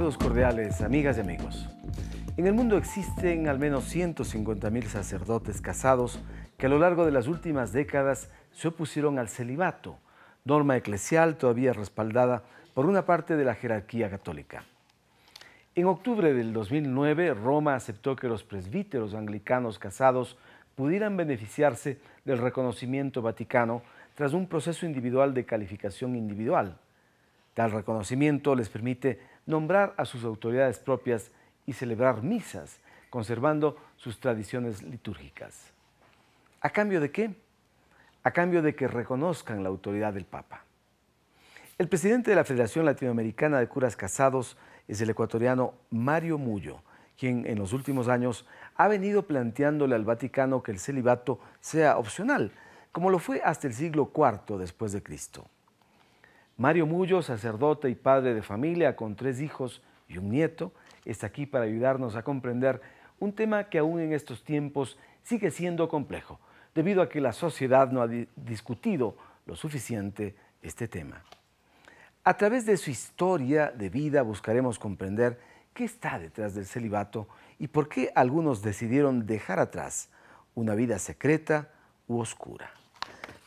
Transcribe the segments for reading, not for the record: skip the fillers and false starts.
Saludos cordiales, amigas y amigos. En el mundo existen al menos 150.000 sacerdotes casados que a lo largo de las últimas décadas se opusieron al celibato, norma eclesial todavía respaldada por una parte de la jerarquía católica. En octubre del 2009, Roma aceptó que los presbíteros anglicanos casados pudieran beneficiarse del reconocimiento vaticano tras un proceso individual de calificación individual. Tal reconocimiento les permite nombrar a sus autoridades propias y celebrar misas, conservando sus tradiciones litúrgicas. ¿A cambio de qué? A cambio de que reconozcan la autoridad del Papa. El presidente de la Federación Latinoamericana de Curas Casados es el ecuatoriano Mario Mullo, quien en los últimos años ha venido planteándole al Vaticano que el celibato sea opcional, como lo fue hasta el siglo IV después de Cristo. Mario Mullo, sacerdote y padre de familia con 3 hijos y un nieto, está aquí para ayudarnos a comprender un tema que aún en estos tiempos sigue siendo complejo, debido a que la sociedad no ha discutido lo suficiente este tema. A través de su historia de vida buscaremos comprender qué está detrás del celibato y por qué algunos decidieron dejar atrás una vida secreta u oscura.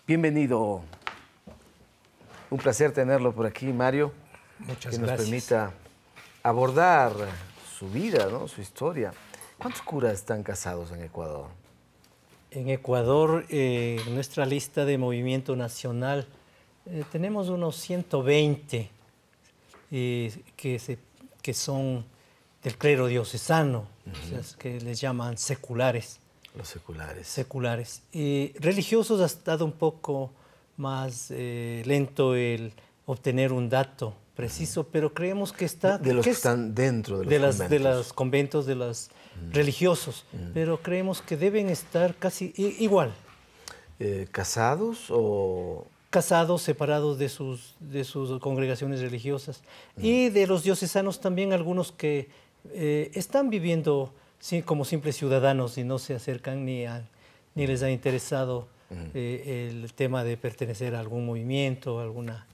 Bienvenido. Un placer tenerlo por aquí, Mario. Muchas gracias. Que nos permita abordar su vida, ¿no? Su historia. ¿Cuántos curas están casados en Ecuador? En Ecuador, en nuestra lista de movimiento nacional, tenemos unos 120 que son del clero diocesano, o sea, que les llaman seculares. Los seculares. Seculares. Religiosos ha estado un poco más lento el obtener un dato preciso, pero creemos que está... De los que están dentro de los conventos. De los conventos, de los religiosos, pero creemos que deben estar casi igual. ¿Casados o...? Casados, separados de sus congregaciones religiosas. Y de los diocesanos también algunos que están viviendo como simples ciudadanos y no se acercan ni les ha interesado el tema de pertenecer a algún movimiento, a alguna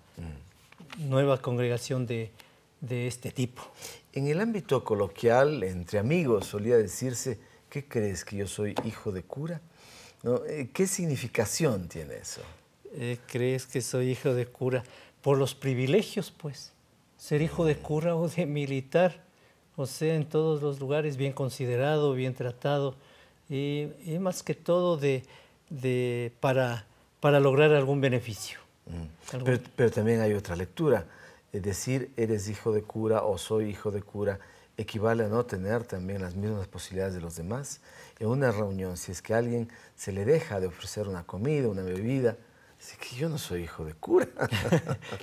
nueva congregación de este tipo. En el ámbito coloquial, entre amigos, solía decirse, ¿qué crees que yo soy hijo de cura? ¿No? ¿Qué significación tiene eso? ¿Crees que soy hijo de cura? Por los privilegios, pues. Ser hijo de cura o de militar, o sea, en todos los lugares bien considerado, bien tratado, y más que todo para lograr algún beneficio. Pero también hay otra lectura. Es decir, eres hijo de cura o soy hijo de cura, equivale a no tener también las mismas posibilidades de los demás. En una reunión, si es que a alguien se le deja de ofrecer una comida, una bebida, dice que yo no soy hijo de cura.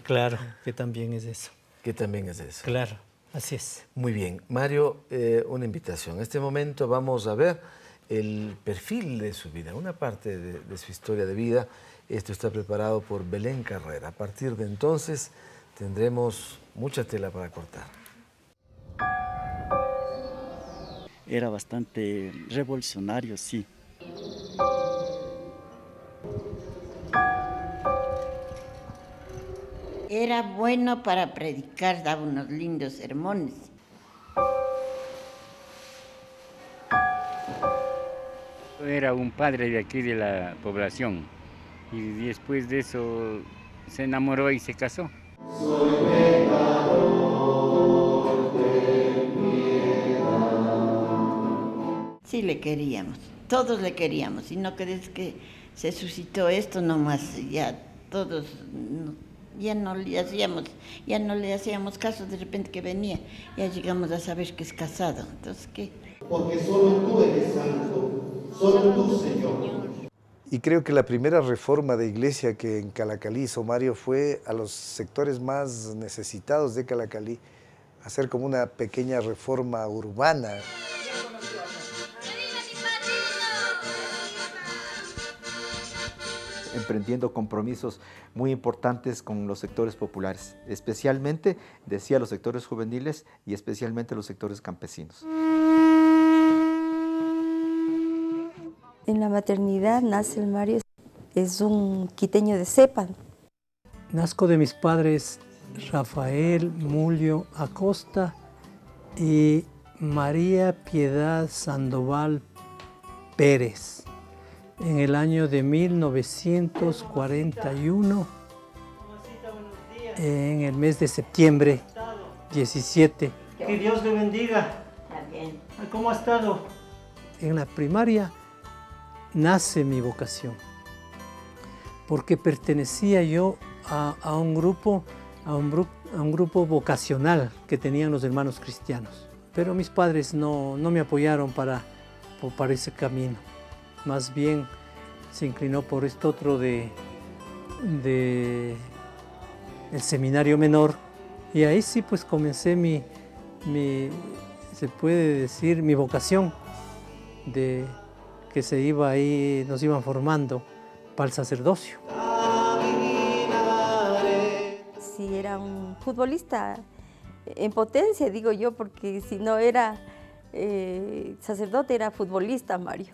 Claro, que también es eso. Que también es eso. Claro, así es. Muy bien. Mario, una invitación. En este momento vamos a ver el perfil de su vida, una parte de su historia de vida. Esto está preparado por Belén Carrera. A partir de entonces tendremos mucha tela para cortar. Era bastante revolucionario, sí. Era bueno para predicar, daba unos lindos sermones. Era un padre de aquí de la población y después de eso se enamoró y se casó. Soy pecador, ten piedad. Sí le queríamos, todos le queríamos, y no crees que se suscitó esto nomás, ya todos... Ya no le hacíamos caso de repente que venía, ya llegamos a saber que es casado, entonces ¿qué? Porque solo tú eres santo, solo tú, Señor. Y creo que la primera reforma de iglesia que en Calacalí hizo Mario fue a los sectores más necesitados de Calacalí, hacer como una pequeña reforma urbana. Emprendiendo compromisos muy importantes con los sectores populares, especialmente, decía, los sectores juveniles y especialmente los sectores campesinos. En la maternidad nace el Mario, es un quiteño de cepa. Nazco de mis padres Rafael Mullo Acosta y María Piedad Sandoval Pérez en el año de 1941, en el mes de septiembre 17. Que Dios le bendiga. ¿Cómo ha estado? En la primaria nace mi vocación, porque pertenecía yo a un grupo vocacional que tenían los hermanos cristianos. Pero mis padres no me apoyaron para ese camino. Más bien se inclinó por esto otro el seminario menor. Y ahí sí pues comencé se puede decir, mi vocación, de que nos iban formando para el sacerdocio. Sí, era un futbolista en potencia, digo yo, porque si no era sacerdote, era futbolista, Mario.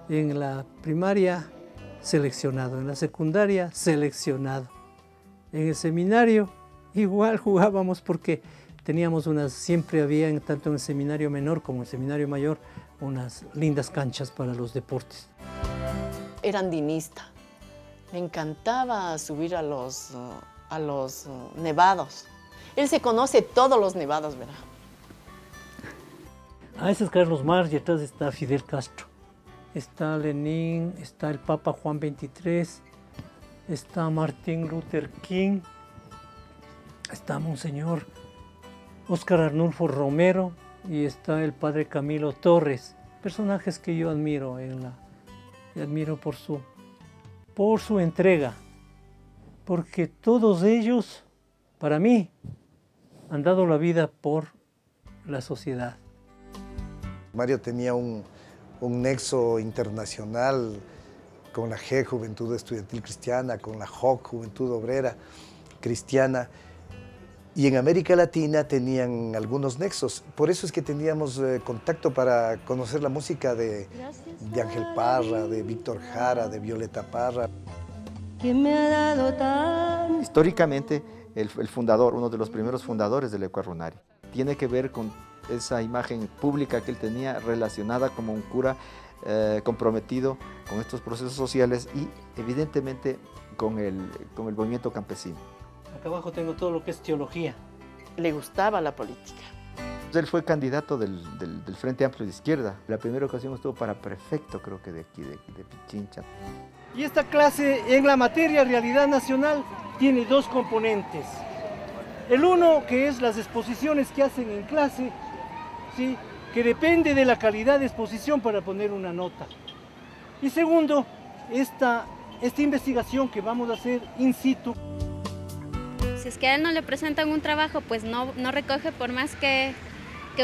En la primaria, seleccionado. En la secundaria, seleccionado. En el seminario, igual jugábamos porque siempre había, tanto en el seminario menor como en el seminario mayor, unas lindas canchas para los deportes. Era andinista. Me encantaba subir a los nevados. Él se conoce todos los nevados, ¿verdad? Ese es Carlos Marx y atrás está Fidel Castro. Está Lenin, está el Papa Juan XXIII, está Martin Luther King, está Monseñor Óscar Arnulfo Romero y está el Padre Camilo Torres. Personajes que yo admiro, admiro por su entrega, porque todos ellos, para mí, han dado la vida por la sociedad. Mario tenía un nexo internacional con la GEC, Juventud Estudiantil Cristiana, con la JOC, Juventud Obrera Cristiana, y en América Latina tenían algunos nexos. Por eso es que teníamos contacto para conocer la música de Ángel Parra, de Víctor Jara, de Violeta Parra. Históricamente, el fundador, uno de los primeros fundadores del Ecuarronario, tiene que ver con esa imagen pública que él tenía relacionada como un cura comprometido con estos procesos sociales y evidentemente con el movimiento campesino. Acá abajo tengo todo lo que es teología. Le gustaba la política. Él fue candidato del Frente Amplio de Izquierda. La primera ocasión estuvo para prefecto, creo que de aquí, de Pichincha. Y esta clase en la materia Realidad Nacional tiene dos componentes. El uno, que es las exposiciones que hacen en clase, ¿sí?, que depende de la calidad de exposición para poner una nota. Y segundo, esta investigación que vamos a hacer in situ. Si es que a él no le presentan un trabajo, pues no recoge por más que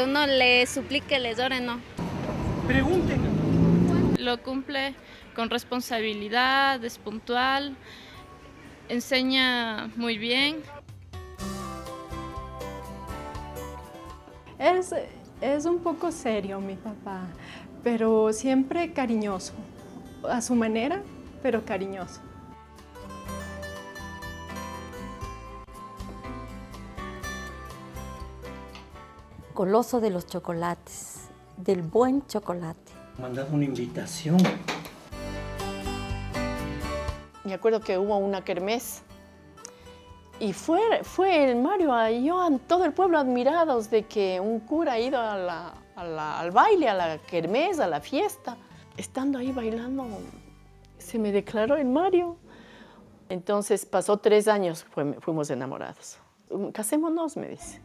uno le suplique, les ore, no. Pregunten. Lo cumple con responsabilidad, es puntual, enseña muy bien. Es un poco serio mi papá, pero siempre cariñoso, a su manera, pero cariñoso. Goloso de los chocolates, del buen chocolate. Me han dado una invitación. Me acuerdo que hubo una kermés y fue el Mario, todo el pueblo admirados de que un cura ha ido al baile, a la kermés, a la fiesta. Estando ahí bailando, se me declaró el Mario. Entonces pasó 3 años, fuimos enamorados. Casémonos, me dice.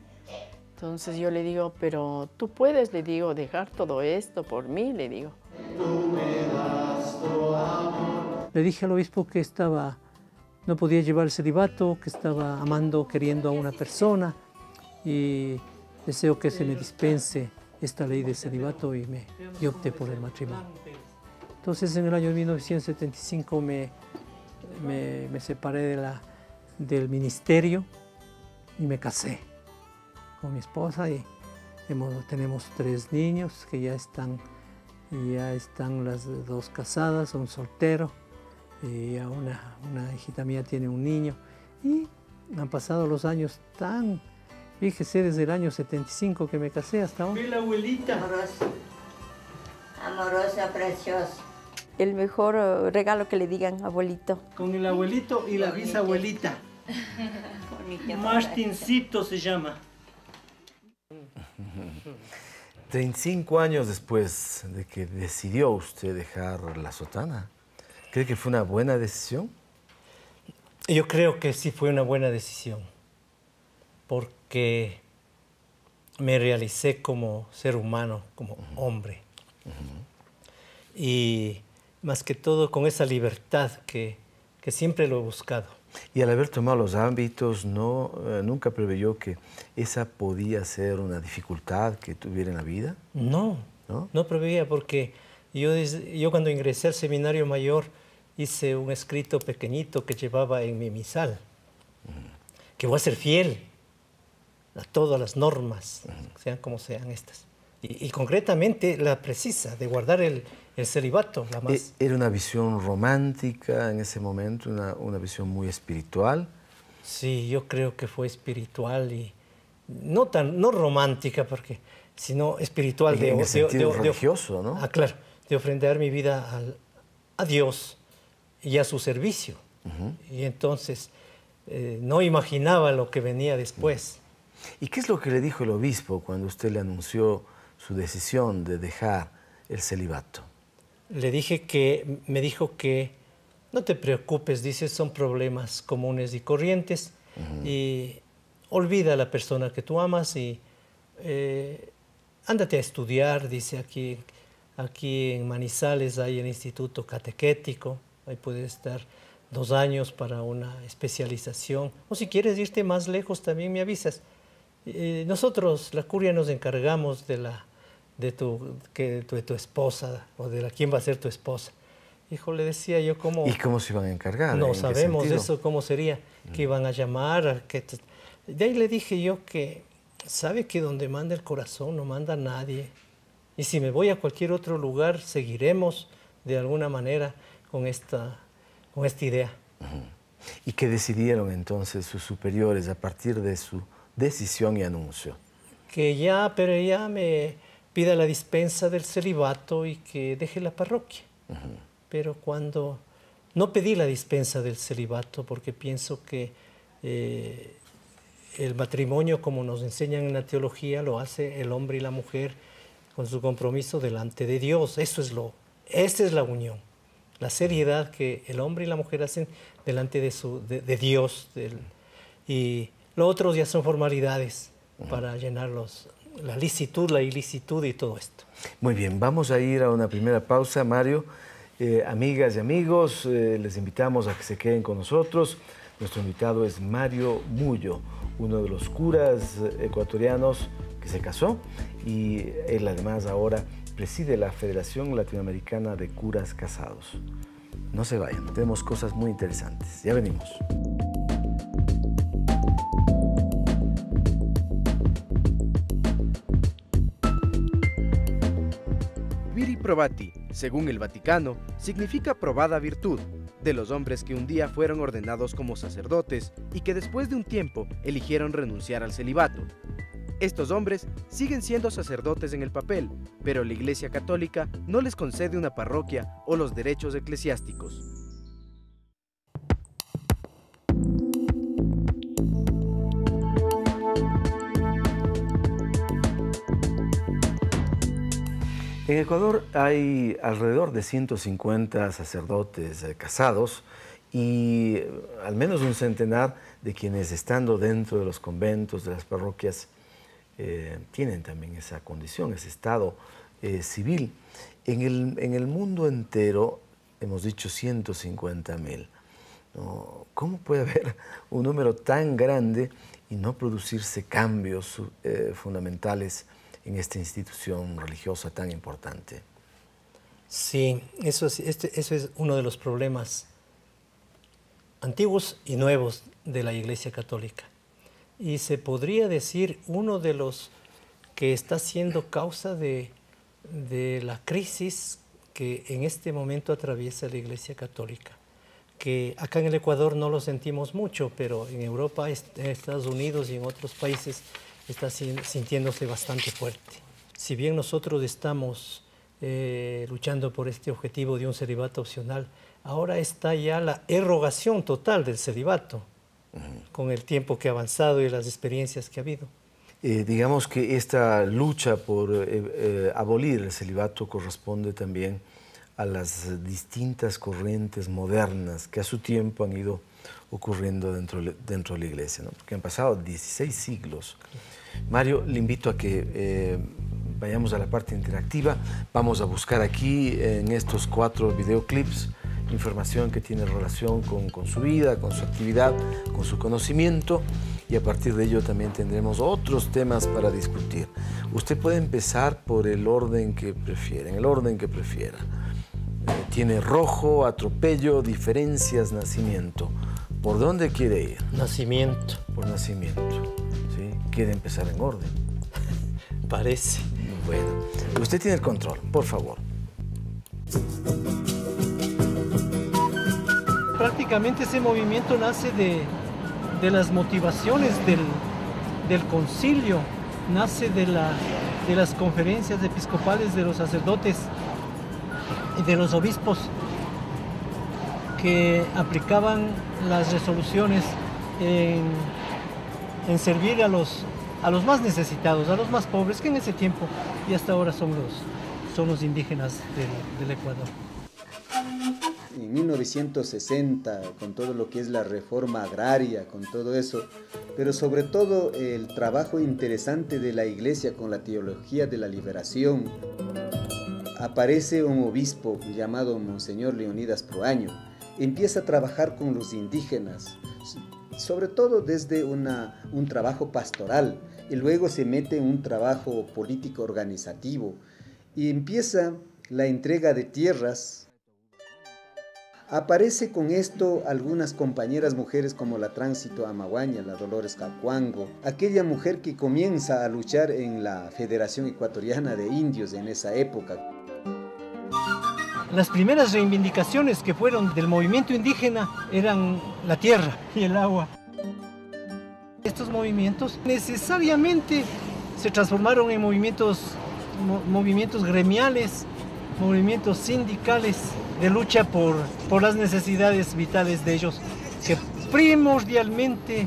Entonces yo le digo, pero tú puedes, le digo, dejar todo esto por mí, le digo. Le dije al obispo que no podía llevar el celibato, que estaba queriendo a una persona y deseo que se me dispense esta ley de celibato y opté por el matrimonio. Entonces en el año 1975 me separé del ministerio y me casé con mi esposa y tenemos 3 niños que ya están las 2 casadas, un soltero y a una hijita mía tiene un niño y han pasado los años tan Fíjese, desde el año 75 que me casé hasta ahora. Ve la abuelita. Amorosa, amorosa, preciosa. El mejor regalo que le digan, abuelito. Con el abuelito y la bisabuelita. Martincito se llama. 35 años después de que decidió usted dejar la sotana, ¿cree que fue una buena decisión? Yo creo que sí fue una buena decisión, porque me realicé como ser humano, como hombre. Y más que todo con esa libertad que siempre lo he buscado. Y al haber tomado los hábitos, ¿nunca preveyó que esa podía ser una dificultad que tuviera en la vida? No preveía, porque yo cuando ingresé al seminario mayor hice un escrito pequeñito que llevaba en mi misal, que voy a ser fiel a todas las normas, sean como sean estas. Y concretamente la precisa, de guardar el celibato. La más. ¿Era una visión romántica en ese momento, una visión muy espiritual? Sí, yo creo que fue espiritual y no romántica, sino espiritual. En el sentido religioso, ¿no? Claro, de ofrendar mi vida a Dios y a su servicio. Y entonces no imaginaba lo que venía después. ¿Y qué es lo que le dijo el obispo cuando usted le anunció su decisión de dejar el celibato? Me dijo que no te preocupes, dice, son problemas comunes y corrientes, y olvida a la persona que tú amas y ándate a estudiar, dice, aquí en Manizales hay el Instituto Catequético, ahí puedes estar 2 años para una especialización, o si quieres irte más lejos también me avisas. Nosotros, la curia, nos encargamos de tu esposa, o de quién va a ser tu esposa. Hijo, le decía yo, ¿cómo? ¿Y cómo se iban a encargar? No sabemos eso, cómo sería, que iban a llamar. De ahí le dije yo que, sabe que donde manda el corazón no manda nadie. Y si me voy a cualquier otro lugar, seguiremos de alguna manera con esta idea. ¿Y qué decidieron entonces sus superiores a partir de su decisión y anuncio? Que ya me pida la dispensa del celibato y que deje la parroquia. Pero cuando no pedí la dispensa del celibato, porque pienso que el matrimonio, como nos enseñan en la teología, lo hace el hombre y la mujer con su compromiso delante de Dios. Esa es la unión, la seriedad que el hombre y la mujer hacen delante de Dios. Y lo otro ya son formalidades para llenar la licitud, la ilicitud y todo esto. Muy bien, vamos a ir a una primera pausa, Mario. Amigas y amigos, les invitamos a que se queden con nosotros. Nuestro invitado es Mario Mullo, uno de los curas ecuatorianos que se casó, y él además ahora preside la Federación Latinoamericana de Curas Casados. No se vayan, tenemos cosas muy interesantes. Ya venimos. Viri probati, según el Vaticano, significa probada virtud, de los hombres que un día fueron ordenados como sacerdotes y que después de un tiempo eligieron renunciar al celibato. Estos hombres siguen siendo sacerdotes en el papel, pero la Iglesia Católica no les concede una parroquia o los derechos eclesiásticos. En Ecuador hay alrededor de 150 sacerdotes casados y al menos un centenar de quienes, estando dentro de los conventos, de las parroquias, tienen también esa condición, ese estado civil. En el mundo entero hemos dicho 150.000. ¿No? ¿Cómo puede haber un número tan grande y no producirse cambios fundamentales en esta institución religiosa tan importante? Sí, eso es uno de los problemas antiguos y nuevos de la Iglesia Católica. Y se podría decir uno de los que está siendo causa de la crisis que en este momento atraviesa la Iglesia Católica. Que acá en el Ecuador no lo sentimos mucho, pero en Europa, en Estados Unidos y en otros países está sintiéndose bastante fuerte. Si bien nosotros estamos luchando por este objetivo de un celibato opcional, ahora está ya la erogación total del celibato, con el tiempo que ha avanzado y las experiencias que ha habido. Digamos que esta lucha por abolir el celibato corresponde también a las distintas corrientes modernas que a su tiempo han ido ocurriendo dentro de la Iglesia, ¿no? Porque han pasado 16 siglos. Mario, le invito a que vayamos a la parte interactiva. Vamos a buscar aquí en estos 4 videoclips información que tiene relación con su vida, con su actividad, con su conocimiento, y a partir de ello también tendremos otros temas para discutir. Usted puede empezar por el orden que prefiera, en el orden que prefiera. Tiene rojo, atropello, diferencias, nacimiento. ¿Por dónde quiere ir? Nacimiento. Por nacimiento. ¿Sí? ¿Quiere empezar en orden? Parece. Bueno, usted tiene el control, por favor. Prácticamente ese movimiento nace de las motivaciones del concilio, nace de las conferencias episcopales de los sacerdotes y de los obispos que aplicaban las resoluciones en servir a los más necesitados, a los más pobres, que en ese tiempo y hasta ahora son los indígenas del Ecuador. En 1960, con todo lo que es la reforma agraria, con todo eso, pero sobre todo el trabajo interesante de la Iglesia con la teología de la liberación, aparece un obispo llamado Monseñor Leonidas Proaño. Empieza a trabajar con los indígenas, sobre todo desde un trabajo pastoral, y luego se mete en un trabajo político organizativo, y empieza la entrega de tierras. Aparece con esto algunas compañeras mujeres como la Tránsito Amaguaña, la Dolores Cacuango, aquella mujer que comienza a luchar en la Federación Ecuatoriana de Indios en esa época. Las primeras reivindicaciones que fueron del movimiento indígena eran la tierra y el agua. Estos movimientos necesariamente se transformaron en movimientos gremiales, movimientos sindicales de lucha por las necesidades vitales de ellos, que primordialmente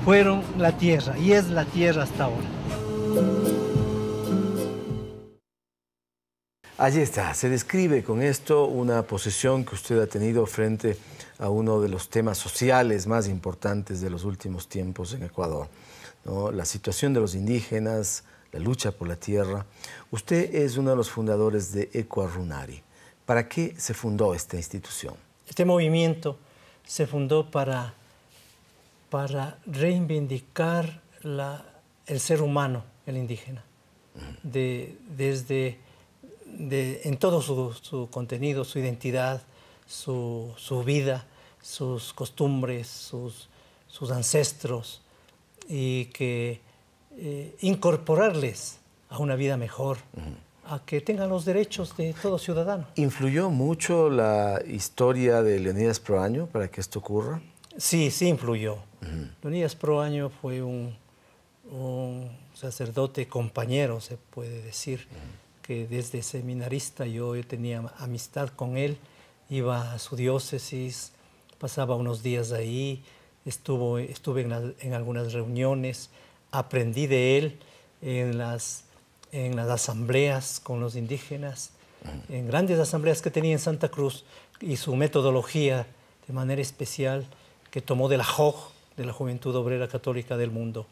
fueron la tierra, y es la tierra hasta ahora. Allí está, se describe con esto una posición que usted ha tenido frente a uno de los temas sociales más importantes de los últimos tiempos en Ecuador, ¿no? La situación de los indígenas, la lucha por la tierra. Usted es uno de los fundadores de Ecuarunari. ¿Para qué se fundó esta institución? Este movimiento se fundó para reivindicar el ser humano, el indígena, en todo su contenido, su identidad, su vida, sus costumbres, sus ancestros, y que incorporarles a una vida mejor, a que tengan los derechos de todo ciudadano. ¿Influyó mucho la historia de Leonidas Proaño para que esto ocurra? Sí, sí influyó. Leonidas Proaño fue un sacerdote compañero, se puede decir, que desde seminarista yo tenía amistad con él, iba a su diócesis, pasaba unos días ahí, estuve en algunas reuniones, aprendí de él en las asambleas con los indígenas, en grandes asambleas que tenía en Santa Cruz, y su metodología de manera especial que tomó de la JOG, de la Juventud Obrera Católica del Mundo,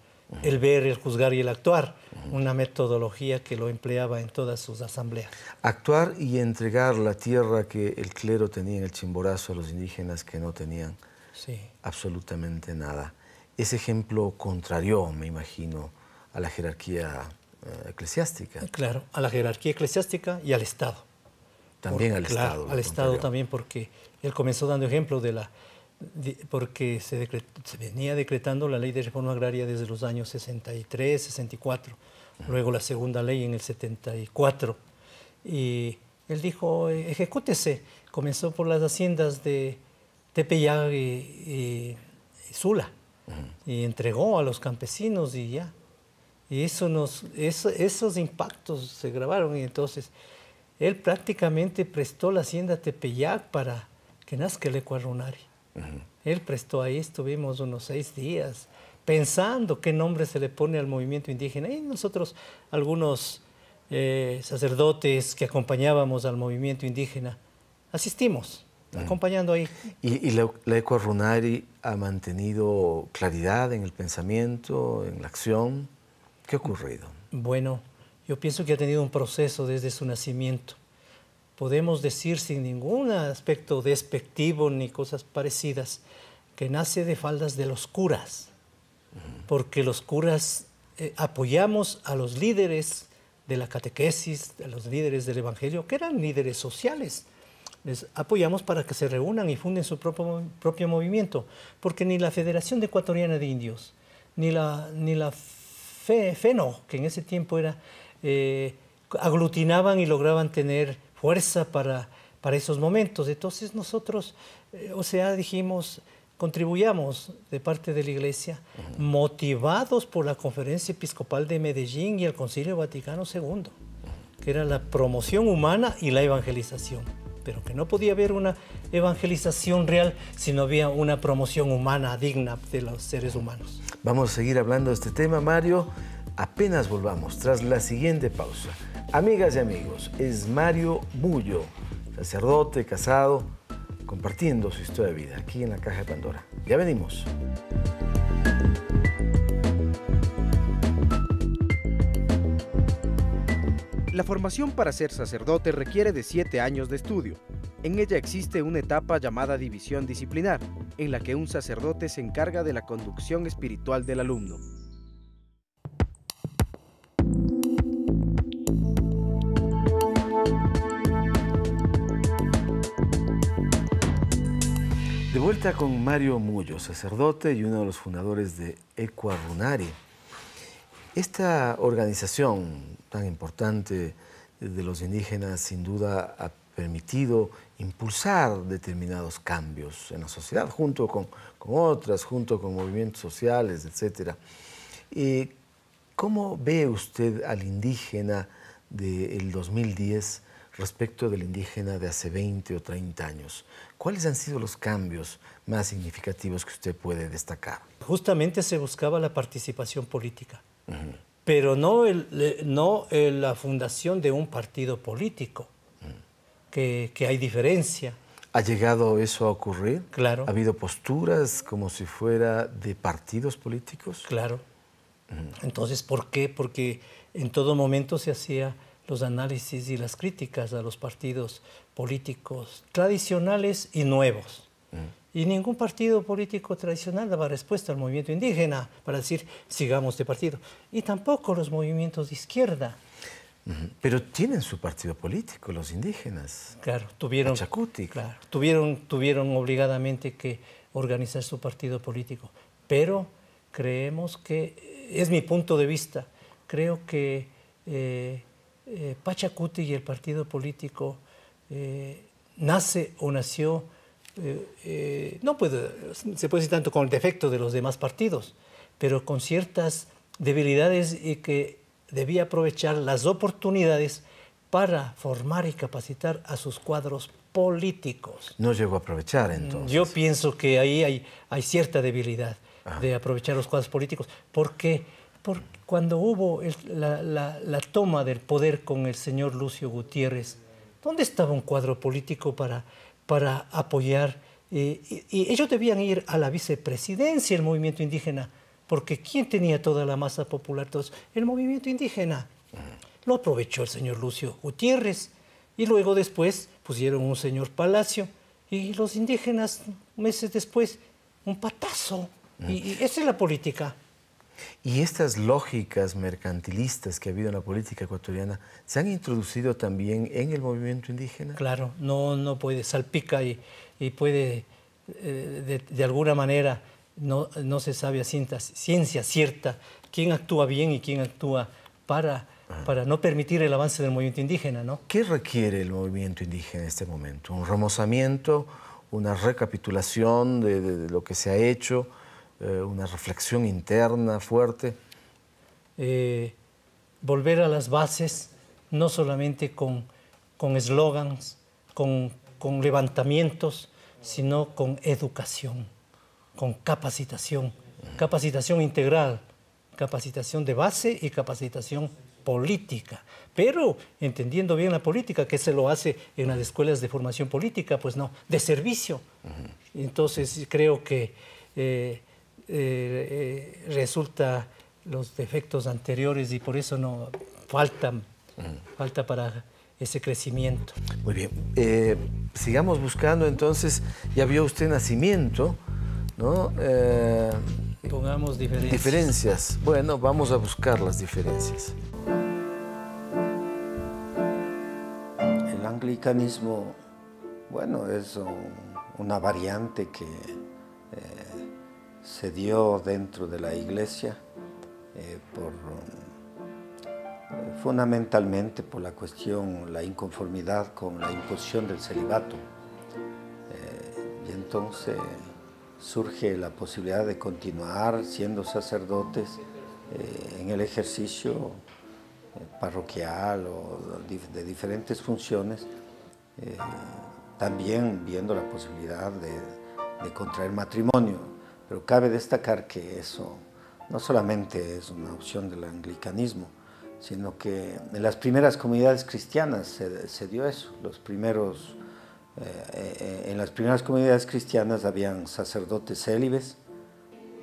el ver, el juzgar y el actuar, una metodología que lo empleaba en todas sus asambleas. Actuar y entregar la tierra que el clero tenía en el Chimborazo a los indígenas que no tenían absolutamente nada. Ese ejemplo contrarió, me imagino, a la jerarquía eclesiástica. Claro, a la jerarquía eclesiástica y al Estado. También al Estado. Al Estado también, porque él comenzó dando ejemplo porque se venía decretando la ley de reforma agraria desde los años 63, 64, luego la segunda ley en el 74, y él dijo, ejecútese. Comenzó por las haciendas de Tepeyag y Sula, y entregó a los campesinos, y ya Y esos impactos se grabaron y entonces él prácticamente prestó la hacienda Tepeyac para que nazca el Ecuarunari. Él prestó ahí, estuvimos unos 6 días pensando qué nombre se le pone al movimiento indígena. Y nosotros, algunos sacerdotes que acompañábamos al movimiento indígena, asistimos, acompañando ahí. ¿Y la Ecuarunari ha mantenido claridad en el pensamiento, en la acción? ¿Qué ha ocurrido? Bueno, yo pienso que ha tenido un proceso desde su nacimiento. Podemos decir sin ningún aspecto despectivo ni cosas parecidas que nace de faldas de los curas, porque los curas apoyamos a los líderes de la catequesis, a los líderes del evangelio, que eran líderes sociales. Les apoyamos para que se reúnan y funden su propio movimiento, porque ni la Federación Ecuatoriana de Indios, ni la FENO, que en ese tiempo era, aglutinaban y lograban tener fuerza para esos momentos. Entonces nosotros, dijimos, contribuyamos de parte de la Iglesia, motivados por la Conferencia Episcopal de Medellín y el Concilio Vaticano II, que era la promoción humana y la evangelización, pero que no podía haber una evangelización real si no había una promoción humana digna de los seres humanos. Vamos a seguir hablando de este tema, Mario, apenas volvamos, tras la siguiente pausa. Amigas y amigos, es Mario Mullo, sacerdote, casado, compartiendo su historia de vida aquí en la Caja de Pandora. Ya venimos. La formación para ser sacerdote requiere de 7 años de estudio. En ella existe una etapa llamada división disciplinar, en la que un sacerdote se encarga de la conducción espiritual del alumno. De vuelta con Mario Mullo, sacerdote y uno de los fundadores de Ecuarunari. Esta organización tan importante de los indígenas sin duda ha permitido impulsar determinados cambios en la sociedad, junto con otras, junto con movimientos sociales, etc. ¿Cómo ve usted al indígena del 2010 respecto del indígena de hace 20 o 30 años? ¿Cuáles han sido los cambios más significativos que usted puede destacar? Justamente se buscaba la participación política, pero no la fundación de un partido político, que hay diferencia. ¿Ha llegado eso a ocurrir? Claro. ¿Ha habido posturas como si fuera de partidos políticos? Claro. Entonces, ¿por qué? Porque en todo momento se hacía los análisis y las críticas a los partidos políticos tradicionales y nuevos. Y ningún partido político tradicional daba respuesta al movimiento indígena para decir, sigamos de partido. Y tampoco los movimientos de izquierda. Pero tienen su partido político, los indígenas. Claro, tuvieron obligadamente que organizar su partido político. Pero creemos que, es mi punto de vista, creo que Pachacuti y el partido político nació, se puede decir tanto con el defecto de los demás partidos, pero con ciertas debilidades y que debía aprovechar las oportunidades para formar y capacitar a sus cuadros políticos. No llegó a aprovechar entonces. Yo pienso que ahí hay cierta debilidad de aprovechar los cuadros políticos, porque cuando hubo la toma del poder con el señor Lucio Gutiérrez, ¿dónde estaba un cuadro político para apoyar? Y ellos debían ir a la vicepresidencia del movimiento indígena, porque ¿quién tenía toda la masa popular? Entonces, el movimiento indígena. Lo aprovechó el señor Lucio Gutiérrez y luego después pusieron un señor Palacio y los indígenas meses después un patazo. Y esa es la política. ¿Y estas lógicas mercantilistas que ha habido en la política ecuatoriana se han introducido también en el movimiento indígena? Claro, no puede, salpica y puede, de alguna manera, no se sabe a ciencia cierta quién actúa bien y quién actúa para no permitir el avance del movimiento indígena, ¿no? ¿Qué requiere el movimiento indígena en este momento? ¿Un remozamiento, una recapitulación de lo que se ha hecho? ¿Una reflexión interna fuerte? volver a las bases, no solamente con eslogans, con levantamientos, sino con educación, con capacitación, capacitación integral, capacitación de base y capacitación política, pero entendiendo bien la política, que se lo hace en las escuelas de formación política, pues no, de servicio. Entonces creo que resulta los defectos anteriores y por eso no falta para ese crecimiento. Muy bien, sigamos buscando entonces, ya vio usted nacimiento, ¿no? Pongamos diferencias. Diferencias. Bueno, vamos a buscar las diferencias. El anglicanismo, bueno, es una variante que se dio dentro de la Iglesia fundamentalmente por la inconformidad con la imposición del celibato. Y entonces surge la posibilidad de continuar siendo sacerdotes en el ejercicio parroquial o de diferentes funciones, también viendo la posibilidad de contraer matrimonio. Pero cabe destacar que eso no solamente es una opción del anglicanismo, sino que en las primeras comunidades cristianas se dio eso. En las primeras comunidades cristianas habían sacerdotes célibes,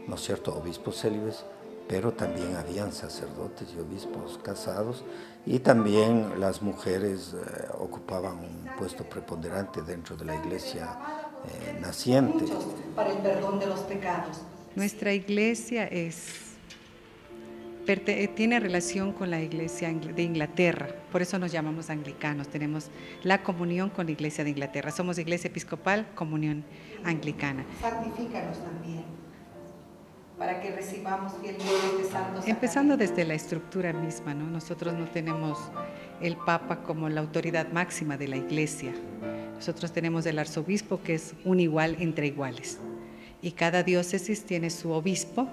¿no es cierto?, obispos célibes, pero también habían sacerdotes y obispos casados, y también las mujeres ocupaban un puesto preponderante dentro de la iglesia naciente. Para el perdón de los pecados. Nuestra iglesia tiene relación con la iglesia de Inglaterra, por eso nos llamamos anglicanos, tenemos la comunión con la iglesia de Inglaterra, somos iglesia episcopal, comunión anglicana. Santifícanos también, para que recibamos fielmente este santo. Empezando desde la estructura misma, ¿no? Nosotros no tenemos el Papa como la autoridad máxima de la iglesia, nosotros tenemos el arzobispo que es un igual entre iguales, y cada diócesis tiene su obispo,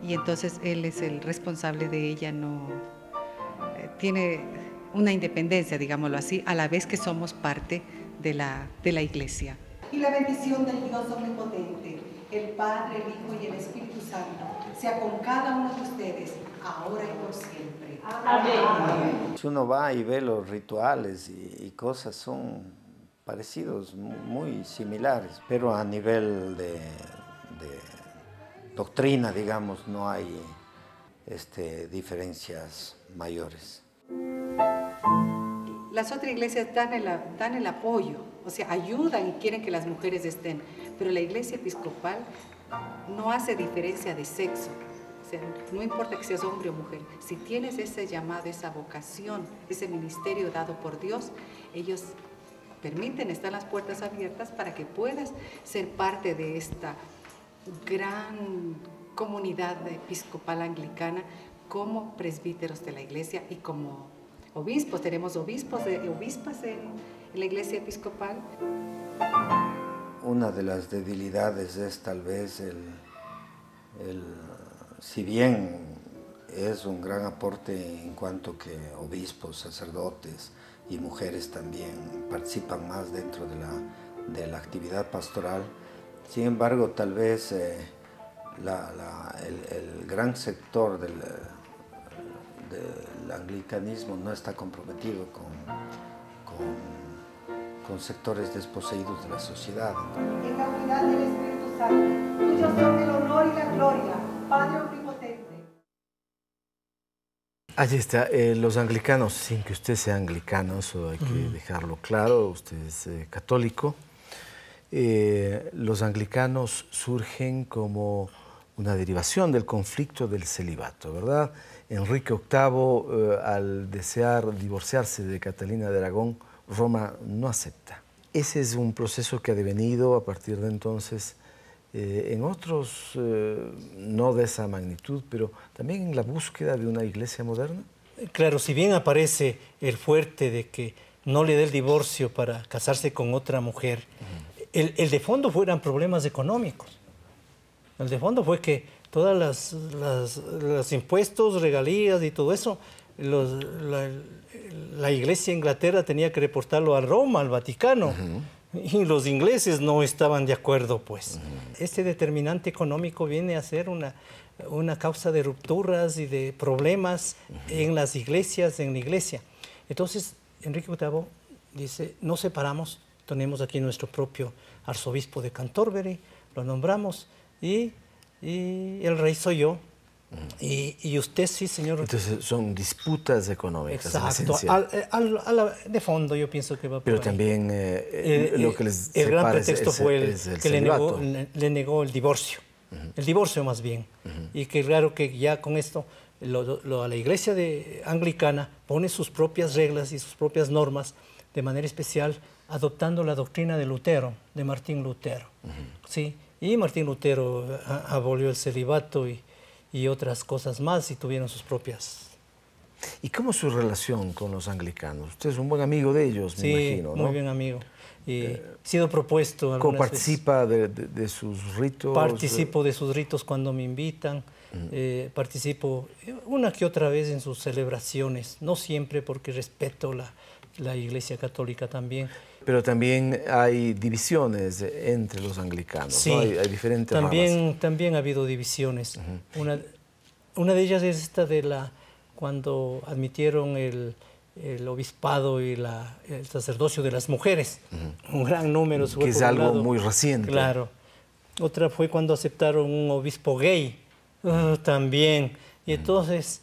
y entonces él es el responsable de ella, tiene una independencia, digámoslo así, a la vez que somos parte de la iglesia. Y la bendición del Dios omnipotente, el Padre, el Hijo y el Espíritu Santo, sea con cada uno de ustedes, ahora y por siempre. Amén. Si uno va y ve los rituales y cosas, son parecidos, muy similares, pero a nivel de doctrina, digamos, no hay diferencias mayores. Las otras iglesias dan el apoyo, o sea, ayudan y quieren que las mujeres estén, pero la iglesia episcopal no hace diferencia de sexo, o sea, no importa que seas hombre o mujer, si tienes ese llamado, esa vocación, ese ministerio dado por Dios, ellos permiten, están las puertas abiertas para que puedas ser parte de esta gran comunidad episcopal anglicana como presbíteros de la iglesia y como obispos. Tenemos obispas en la iglesia episcopal. Una de las debilidades es tal vez si bien es un gran aporte en cuanto que obispos, sacerdotes y mujeres también participan más dentro de la actividad pastoral. Sin embargo, tal vez el gran sector del anglicanismo no está comprometido con sectores desposeídos de la sociedad. En la unidad del Espíritu Santo, tuyos son el honor y la gloria, Padre omnipotente. Allí está, los anglicanos, sin que usted sea anglicano, eso hay que dejarlo claro, usted es católico. Los anglicanos surgen como una derivación del conflicto del celibato, ¿verdad? Enrique VIII, al desear divorciarse de Catalina de Aragón, Roma no acepta. Ese es un proceso que ha devenido a partir de entonces en otros, no de esa magnitud, pero también en la búsqueda de una iglesia moderna. Claro, si bien aparece el fuerte de que no le dé el divorcio para casarse con otra mujer, el de fondo fueran problemas económicos. El de fondo fue que todas los impuestos, regalías y todo eso, la Iglesia de Inglaterra tenía que reportarlo a Roma, al Vaticano. Y los ingleses no estaban de acuerdo, pues. Este determinante económico viene a ser una causa de rupturas y de problemas en las iglesias, en la iglesia. Entonces, Enrique VIII dice, nos separamos, tenemos aquí nuestro propio arzobispo de Canterbury, lo nombramos, y el rey soy yo. Y usted sí, señor. Entonces son disputas económicas. Exacto, de fondo yo pienso que va por Pero ahí. también lo que les el gran separa pretexto fue el que celibato. le negó el divorcio, el divorcio más bien. Y que claro que ya con esto a la iglesia anglicana pone sus propias reglas y sus propias normas, de manera especial adoptando la doctrina de Lutero, de Martín Lutero. ¿Sí? Y Martín Lutero abolió el celibato y otras cosas más, y tuvieron sus propias. ¿Y cómo es su relación con los anglicanos? Usted es un buen amigo de ellos, me imagino, ¿no? Sí, muy bien amigo. Y he sido propuesto algunas ¿Participa de sus ritos? Participo de sus ritos cuando me invitan. Participo una que otra vez en sus celebraciones, no siempre, porque respeto la Iglesia Católica también. Pero también hay divisiones entre los anglicanos, sí, ¿no? Hay diferentes ramas. También ha habido divisiones. Una de ellas es esta cuando admitieron el obispado y el sacerdocio de las mujeres. Un gran número. Que es algo muy reciente. Claro. Otra fue cuando aceptaron un obispo gay, también. Y entonces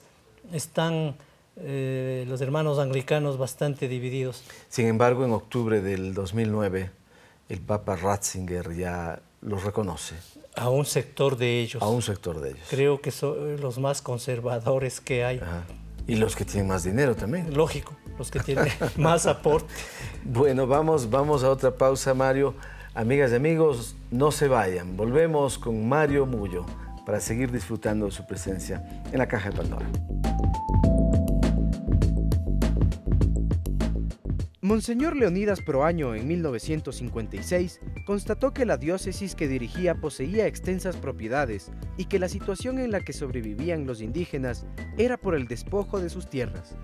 están los hermanos anglicanos bastante divididos. Sin embargo, en octubre del 2009, el Papa Ratzinger ya los reconoce. A un sector de ellos. A un sector de ellos. Creo que son los más conservadores que hay. Y los que tienen más dinero también. Lógico, los que tienen más aporte. Bueno, vamos a otra pausa, Mario. Amigas y amigos, no se vayan. Volvemos con Mario Mullo para seguir disfrutando de su presencia en la Caja de Pandora. Monseñor Leonidas Proaño, en 1956, constató que la diócesis que dirigía poseía extensas propiedades y que la situación en la que sobrevivían los indígenas era por el despojo de sus tierras.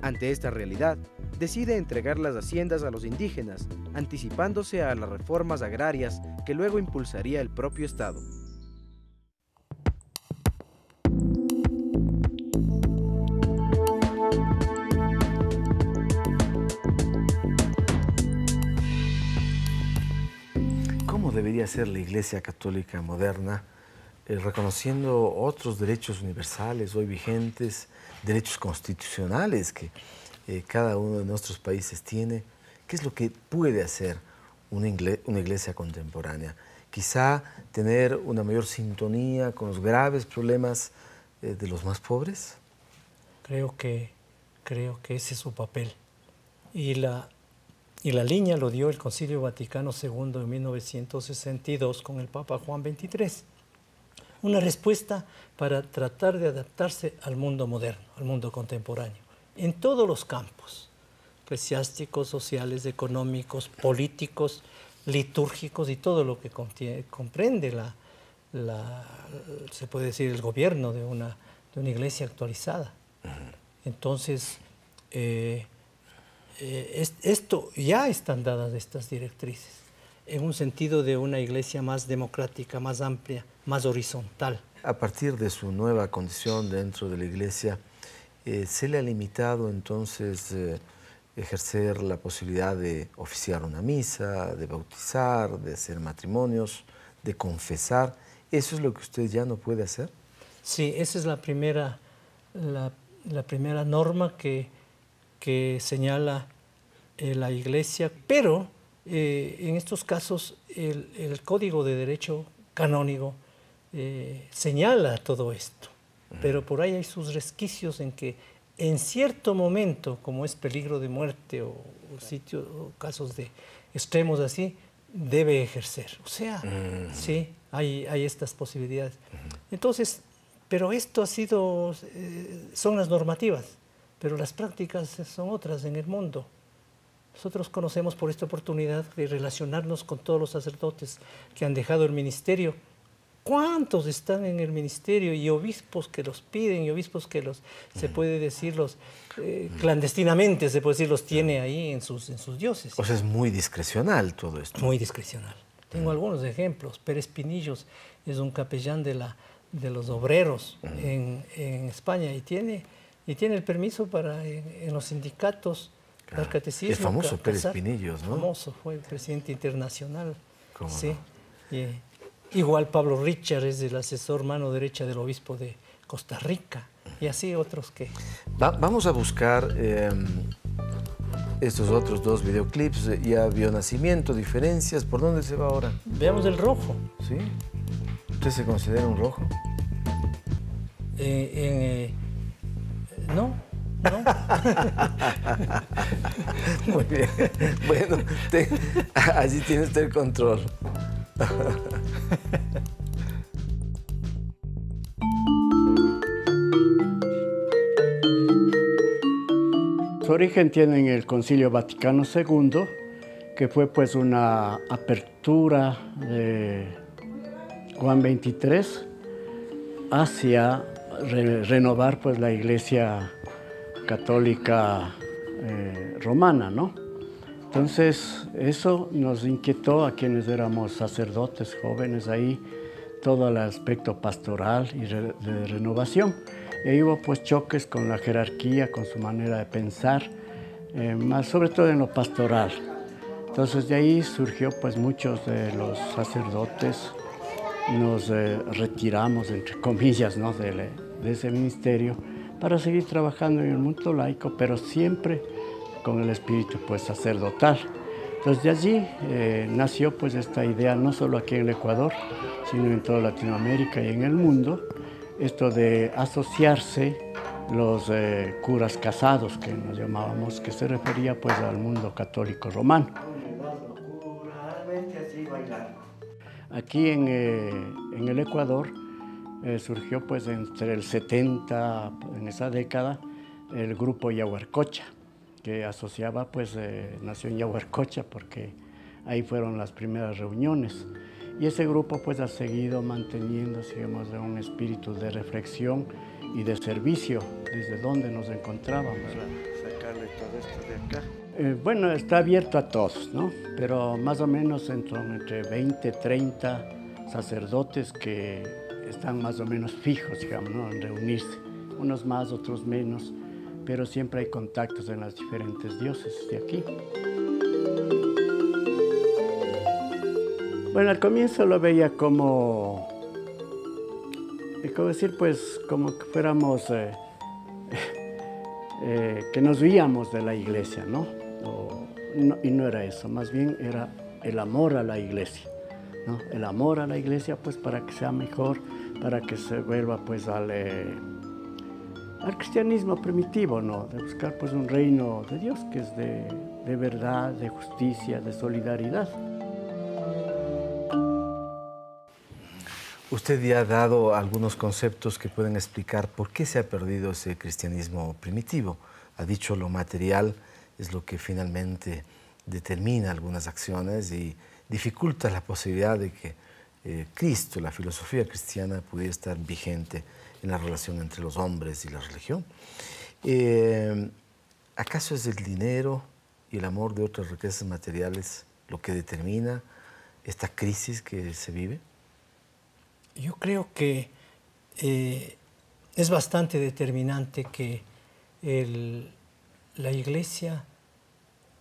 Ante esta realidad, decide entregar las haciendas a los indígenas, anticipándose a las reformas agrarias que luego impulsaría el propio Estado. Debería ser la Iglesia Católica moderna, reconociendo otros derechos universales hoy vigentes, derechos constitucionales que cada uno de nuestros países tiene. ¿Qué es lo que puede hacer una iglesia contemporánea? Quizá tener una mayor sintonía con los graves problemas de los más pobres. Creo que ese es su papel. Y la línea lo dio el Concilio Vaticano II en 1962 con el Papa Juan XXIII. Una respuesta para tratar de adaptarse al mundo moderno, al mundo contemporáneo, en todos los campos, eclesiásticos, sociales, económicos, políticos, litúrgicos y todo lo que comprende se puede decir, el gobierno de una iglesia actualizada. Entonces, esto ya están dadas estas directrices en un sentido de una iglesia más democrática, más amplia, más horizontal. A partir de su nueva condición dentro de la iglesia, ¿se le ha limitado entonces ejercer la posibilidad de oficiar una misa, de bautizar, de hacer matrimonios, de confesar? ¿Eso es lo que usted ya no puede hacer? Sí, esa es la primera norma que señala la Iglesia, pero en estos casos el Código de Derecho Canónico señala todo esto, pero por ahí hay sus resquicios en que en cierto momento, como es peligro de muerte o casos de extremos así, debe ejercer. O sea, sí, hay estas posibilidades. Entonces, pero esto ha sido, son las normativas, pero las prácticas son otras en el mundo. Nosotros conocemos por esta oportunidad de relacionarnos con todos los sacerdotes que han dejado el ministerio ¿Cuántos están en el ministerio y obispos que los piden y obispos que se puede decir, clandestinamente, se puede decir, los tiene ahí en sus diócesis? O sea, es muy discrecional todo esto. Muy discrecional. Tengo algunos ejemplos. Pérez Pinillos es un capellán de los obreros en España y tiene el permiso para en los sindicatos dar catecismo. Es famoso Pérez Pinillos, ¿no? Famoso, fue presidente internacional. ¿Cómo sí. no? Igual Pablo Richard es el asesor mano derecha del obispo de Costa Rica y así otros que... Vamos a buscar estos otros dos videoclips. Ya vio nacimiento, diferencias. ¿Por dónde se va ahora? Veamos el rojo. ¿Sí? ¿Usted se considera un rojo? No. Muy bien. Bueno, allí tiene usted el control. Su origen tiene en el Concilio Vaticano II, que fue pues una apertura de Juan XXIII hacia renovar pues la Iglesia Católica romana, ¿no? Entonces eso nos inquietó a quienes éramos sacerdotes jóvenes ahí, todo el aspecto pastoral y de renovación. Y ahí hubo pues choques con la jerarquía, con su manera de pensar, más sobre todo en lo pastoral. Entonces de ahí surgió pues muchos de los sacerdotes, nos retiramos entre comillas, ¿no? de ese ministerio para seguir trabajando en el mundo laico, pero siempre con el espíritu pues sacerdotal. Entonces de allí nació pues esta idea, no solo aquí en el Ecuador, sino en toda Latinoamérica y en el mundo, esto de asociarse los curas casados, que nos llamábamos, que se refería pues al mundo católico romano. Aquí en el Ecuador surgió pues entre el 70, en esa década, el grupo Yaguarcocha, que asociaba pues, nació en Yaguarcocha porque ahí fueron las primeras reuniones. Y ese grupo pues ha seguido manteniendo, digamos, un espíritu de reflexión y de servicio desde donde nos encontrábamos. Para sacarle todo esto de acá. Bueno, está abierto a todos, ¿no? Pero más o menos entre 20, 30 sacerdotes que están más o menos fijos, digamos, ¿no? En reunirse. Unos más, otros menos, pero siempre hay contactos en las diferentes diócesis de aquí. Bueno, al comienzo lo veía como decir, pues, como que fuéramos, que nos huíamos de la iglesia, ¿no? Y no era eso, más bien era el amor a la iglesia, ¿no? El amor a la iglesia, pues, para que sea mejor, para que se vuelva, pues, al cristianismo primitivo, ¿no? De buscar, pues, un reino de Dios que es de verdad, de justicia, de solidaridad. Usted ya ha dado algunos conceptos que pueden explicar por qué se ha perdido ese cristianismo primitivo. Ha dicho lo material es lo que finalmente determina algunas acciones y dificulta la posibilidad de que Cristo, la filosofía cristiana, pudiera estar vigente en la relación entre los hombres y la religión. ¿Acaso es el dinero y el amor de otras riquezas materiales lo que determina esta crisis que se vive? Yo creo que es bastante determinante que la Iglesia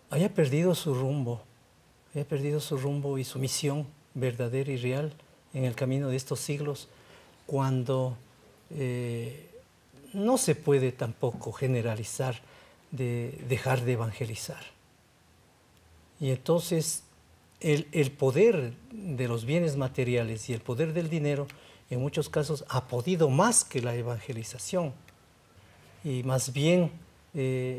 haya perdido su rumbo y su misión verdadera y real en el camino de estos siglos, cuando no se puede tampoco generalizar de dejar de evangelizar. Y entonces el poder de los bienes materiales y el poder del dinero en muchos casos ha podido más que la evangelización y más bien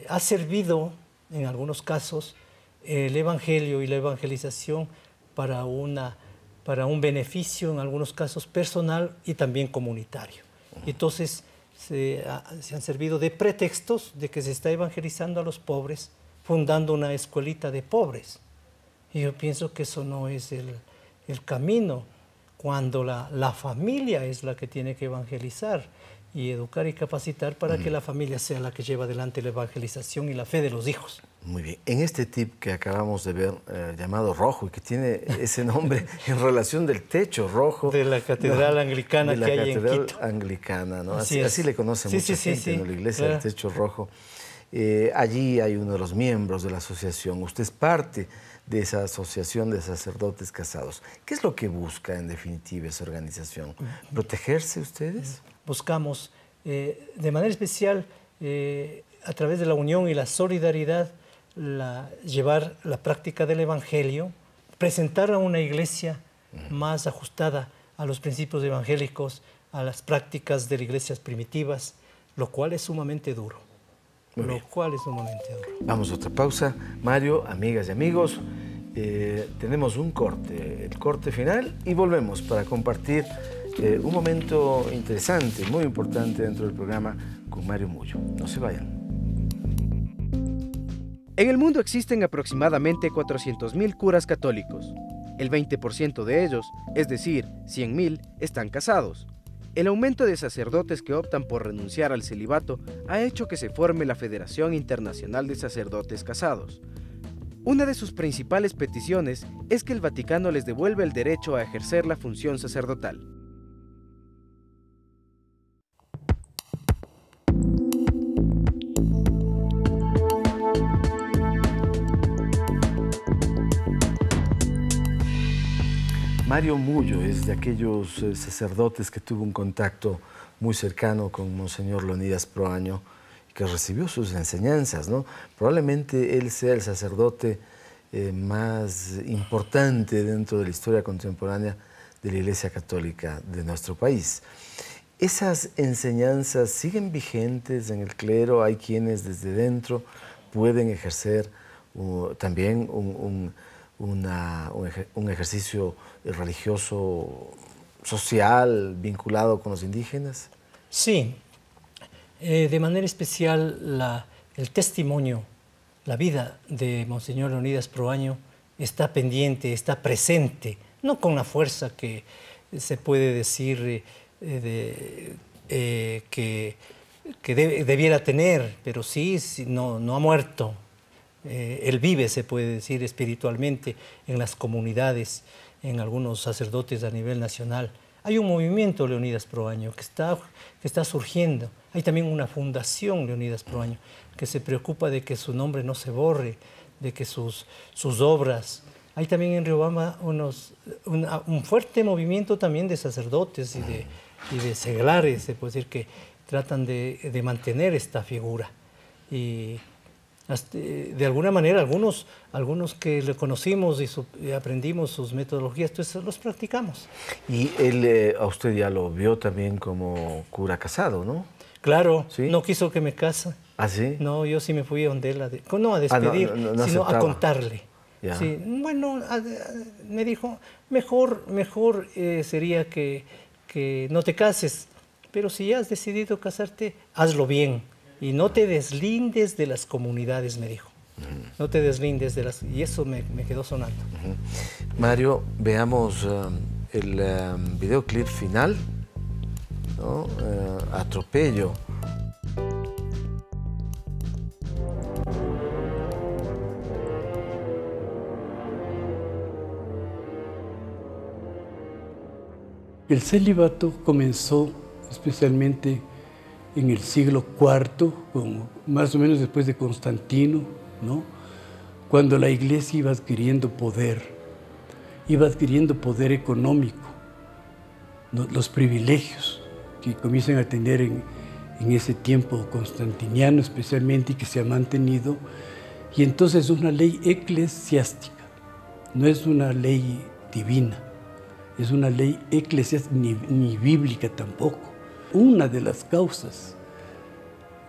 ha servido en algunos casos el evangelio y la evangelización para un beneficio en algunos casos personal y también comunitario. Entonces se han servido de pretextos de que se está evangelizando a los pobres fundando una escuelita de pobres. Y yo pienso que eso no es el camino. cuando la familia es la que tiene que evangelizar y educar y capacitar para que la familia sea la que lleva adelante la evangelización y la fe de los hijos. Muy bien. En este tip que acabamos de ver, llamado rojo, y que tiene ese nombre en relación del techo rojo. De la catedral anglicana que hay en Quito. De la catedral anglicana, ¿no? Así le conoce mucha gente, ¿no? La iglesia del techo rojo. Allí hay uno de los miembros de la asociación. Usted es parte de esa asociación de sacerdotes casados. ¿Qué es lo que busca, en definitiva, esa organización? ¿Protegerse ustedes? Buscamos, de manera especial, a través de la unión y la solidaridad, llevar la práctica del Evangelio, presentar a una iglesia más ajustada a los principios evangélicos, a las prácticas de las iglesias primitivas, lo cual es sumamente duro. Vamos a otra pausa. Mario, amigas y amigos, tenemos un corte, el corte final, y volvemos para compartir un momento interesante, muy importante dentro del programa con Mario Mullo. No se vayan. En el mundo existen aproximadamente 400.000 curas católicos. El 20% de ellos, es decir, 100.000, están casados. El aumento de sacerdotes que optan por renunciar al celibato ha hecho que se forme la Federación Internacional de Sacerdotes Casados. Una de sus principales peticiones es que el Vaticano les devuelva el derecho a ejercer la función sacerdotal. Mario Mullo es de aquellos sacerdotes que tuvo un contacto muy cercano con Monseñor Leonidas Proaño y que recibió sus enseñanzas, ¿no? Probablemente él sea el sacerdote más importante dentro de la historia contemporánea de la Iglesia Católica de nuestro país. ¿Esas enseñanzas siguen vigentes en el clero? ¿Hay quienes desde dentro pueden ejercer también un ejercicio religioso, social, vinculado con los indígenas? Sí, de manera especial el testimonio, la vida de Monseñor Leonidas Proaño está pendiente, está presente, no con la fuerza que se puede decir que debiera tener, pero sí, no ha muerto. Él vive, se puede decir, espiritualmente en las comunidades, en algunos sacerdotes a nivel nacional. Hay un movimiento Leonidas Proaño que está surgiendo. Hay también una fundación Leonidas Proaño que se preocupa de que su nombre no se borre, de que sus obras. Hay también en Riobamba un fuerte movimiento también de sacerdotes y de seglares, se puede decir, que tratan de mantener esta figura. Y de alguna manera, algunos que le conocimos y aprendimos sus metodologías, entonces los practicamos. Y él, a usted ya lo vio también como cura casado, ¿no? Claro, ¿sí? No quiso que me casa. ¿Ah, sí? No, yo sí me fui a donde él, no a despedir, sino a contarle. Sí, bueno, me dijo, mejor sería que no te cases, pero si ya has decidido casarte, hazlo bien. Y no te deslindes de las comunidades, me dijo. No te deslindes de las... Y eso me quedó sonando. Mario, veamos el videoclip final, ¿no? Atropello. El celibato comenzó especialmente en el siglo IV, más o menos después de Constantino, ¿no? Cuando la iglesia iba adquiriendo poder económico, ¿no? Los privilegios que comienzan a tener en ese tiempo constantiniano especialmente y que se ha mantenido, y entonces es una ley eclesiástica, no es una ley divina, es una ley eclesiástica, ni bíblica tampoco. Una de las causas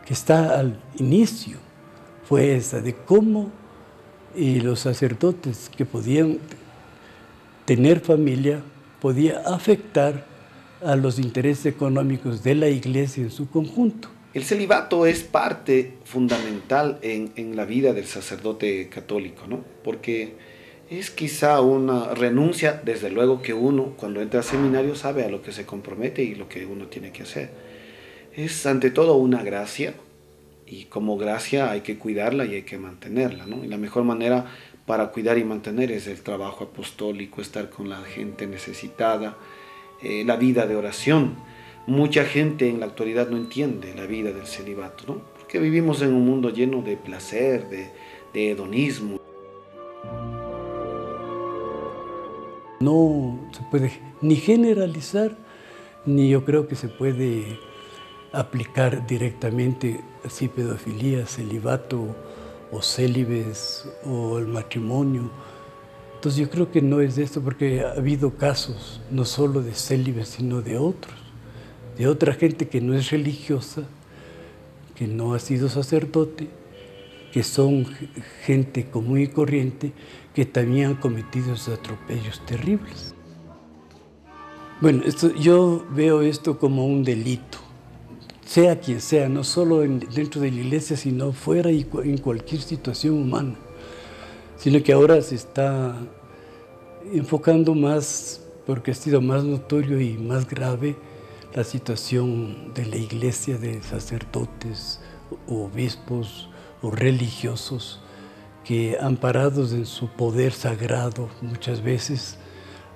que está al inicio fue esa de cómo los sacerdotes que podían tener familia podía afectar a los intereses económicos de la iglesia en su conjunto. El celibato es parte fundamental en la vida del sacerdote católico, ¿no? Porque es quizá una renuncia, desde luego que uno cuando entra al seminario sabe a lo que se compromete y lo que uno tiene que hacer. Es ante todo una gracia, y como gracia hay que cuidarla y hay que mantenerla, ¿no? Y la mejor manera para cuidar y mantener es el trabajo apostólico, estar con la gente necesitada, la vida de oración. Mucha gente en la actualidad no entiende la vida del celibato, ¿no? Porque vivimos en un mundo lleno de placer, de hedonismo. No se puede ni generalizar, ni yo creo que se puede aplicar directamente así pedofilia, celibato o célibes o el matrimonio. Entonces yo creo que no es de esto, porque ha habido casos no solo de célibes sino de otros, de otra gente que no es religiosa, que no ha sido sacerdote, que son gente común y corriente, que también han cometido esos atropellos terribles. Bueno, yo veo esto como un delito, sea quien sea, no solo dentro de la iglesia, sino fuera y en cualquier situación humana, sino que ahora se está enfocando más, porque ha sido más notorio y más grave la situación de la iglesia, de sacerdotes, obispos o religiosos que, amparados en su poder sagrado, muchas veces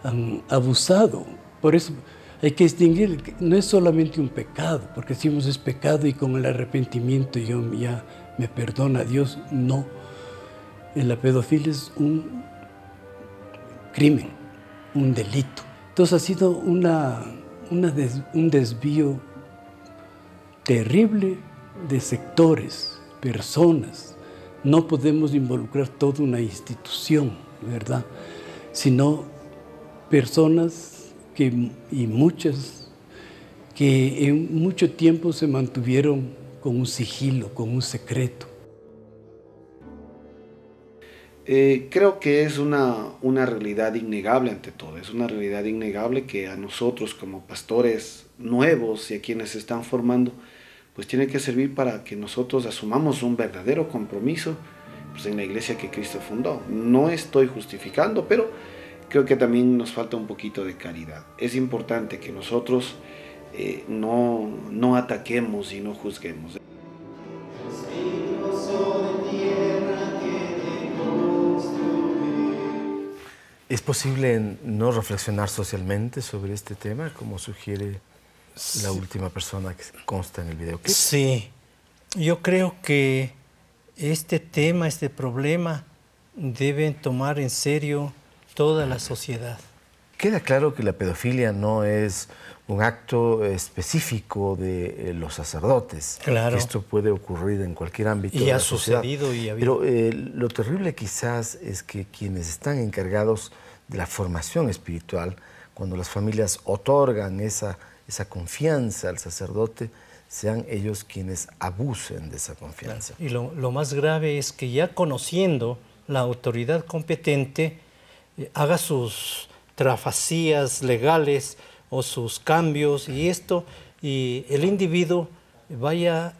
han abusado. Por eso hay que distinguir que no es solamente un pecado, porque decimos es pecado y con el arrepentimiento yo ya me perdona Dios. No, la pedofilia es un crimen, un delito. Entonces ha sido un desvío terrible de sectores, personas. No podemos involucrar toda una institución, ¿verdad? Sino personas y muchas que en mucho tiempo se mantuvieron con un sigilo, con un secreto. Creo que es una realidad innegable ante todo, es una realidad innegable que a nosotros como pastores nuevos y a quienes se están formando, pues tiene que servir para que nosotros asumamos un verdadero compromiso pues, en la iglesia que Cristo fundó. No estoy justificando, pero creo que también nos falta un poquito de caridad. Es importante que nosotros no ataquemos y no juzguemos. ¿Es posible no reflexionar socialmente sobre este tema, como sugiere la última persona que consta en el video? Sí, yo creo que este tema, este problema, deben tomar en serio toda la sociedad. Queda claro que la pedofilia no es un acto específico de los sacerdotes. Claro. Que esto puede ocurrir en cualquier ámbito de la sociedad. Y ha sucedido y ha habido. Pero lo terrible quizás es que quienes están encargados de la formación espiritual, cuando las familias otorgan esa confianza al sacerdote, sean ellos quienes abusen de esa confianza. Y lo más grave es que ya conociendo la autoridad competente, haga sus trafacías legales o sus cambios y el individuo vaya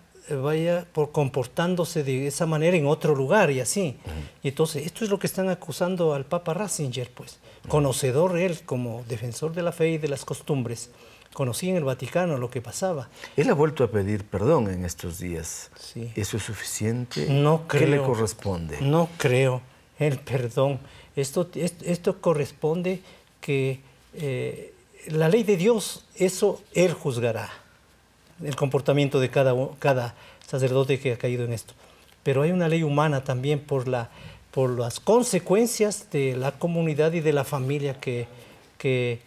comportándose de esa manera en otro lugar y así. Y entonces esto es lo que están acusando al Papa Ratzinger, pues, conocedor él como defensor de la fe y de las costumbres. Conocía en el Vaticano lo que pasaba. Él ha vuelto a pedir perdón en estos días. Sí. ¿Eso es suficiente? No creo. ¿Qué le corresponde? No creo el perdón. Esto corresponde que la ley de Dios, eso Él juzgará, el comportamiento de cada sacerdote que ha caído en esto. Pero hay una ley humana también por las consecuencias de la comunidad y de la familia que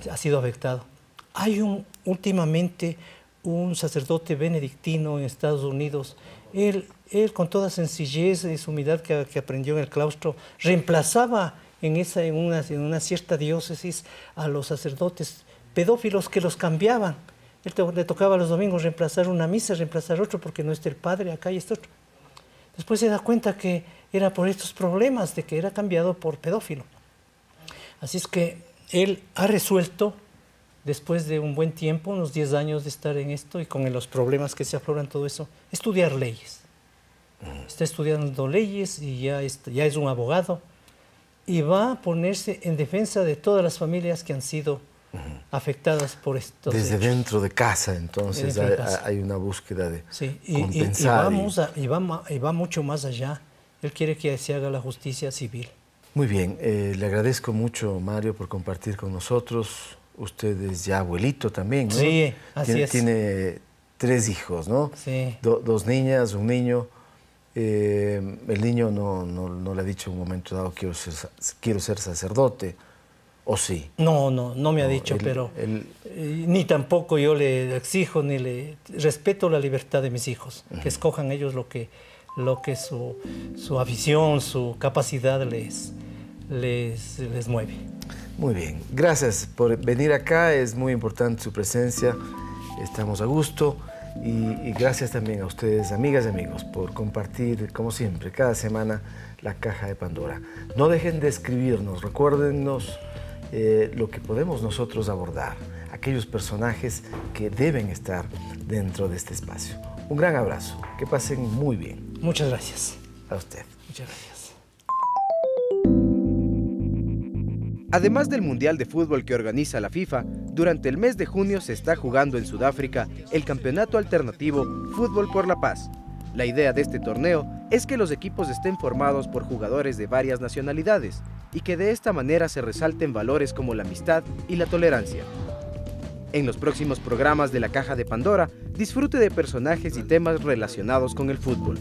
ha sido afectado. Hay últimamente un sacerdote benedictino en Estados Unidos. Él con toda sencillez y humildad que aprendió en el claustro, reemplazaba en una cierta diócesis a los sacerdotes pedófilos que los cambiaban. Él le tocaba los domingos reemplazar una misa, reemplazar otro, porque no está el padre acá y está otro. Después se da cuenta que era por estos problemas de que era cambiado por pedófilo. Así es que él ha resuelto, después de un buen tiempo, unos 10 años de estar en esto y con los problemas que se afloran, todo eso, estudiar leyes. Está estudiando leyes y ya es un abogado y va a ponerse en defensa de todas las familias que han sido afectadas por estos Desde hechos. dentro de casa, entonces, Dentro de casa. hay una búsqueda de Sí, compensar. y va mucho más allá. Él quiere que se haga la justicia civil. Muy bien, le agradezco mucho, Mario, por compartir con nosotros. Usted es ya abuelito también, ¿no? Sí, así es. Tiene 3 hijos, ¿no? Sí. 2 niñas, un niño. El niño no le ha dicho en un momento dado quiero ser sacerdote, ¿o sí? No me ha dicho, pero ni tampoco yo le exijo, ni le respeto la libertad de mis hijos, que escojan ellos lo que su afición, su capacidad les mueve. Muy bien, gracias por venir acá, es muy importante su presencia, estamos a gusto. Y gracias también a ustedes, amigas y amigos, por compartir, como siempre, cada semana la Caja de Pandora. No dejen de escribirnos, recuérdennos lo que podemos nosotros abordar, aquellos personajes que deben estar dentro de este espacio. Un gran abrazo, que pasen muy bien. Muchas gracias. A usted. Muchas gracias. Además del Mundial de Fútbol que organiza la FIFA, durante el mes de junio se está jugando en Sudáfrica el campeonato alternativo Fútbol por la Paz. La idea de este torneo es que los equipos estén formados por jugadores de varias nacionalidades y que de esta manera se resalten valores como la amistad y la tolerancia. En los próximos programas de la Caja de Pandora, disfrute de personajes y temas relacionados con el fútbol.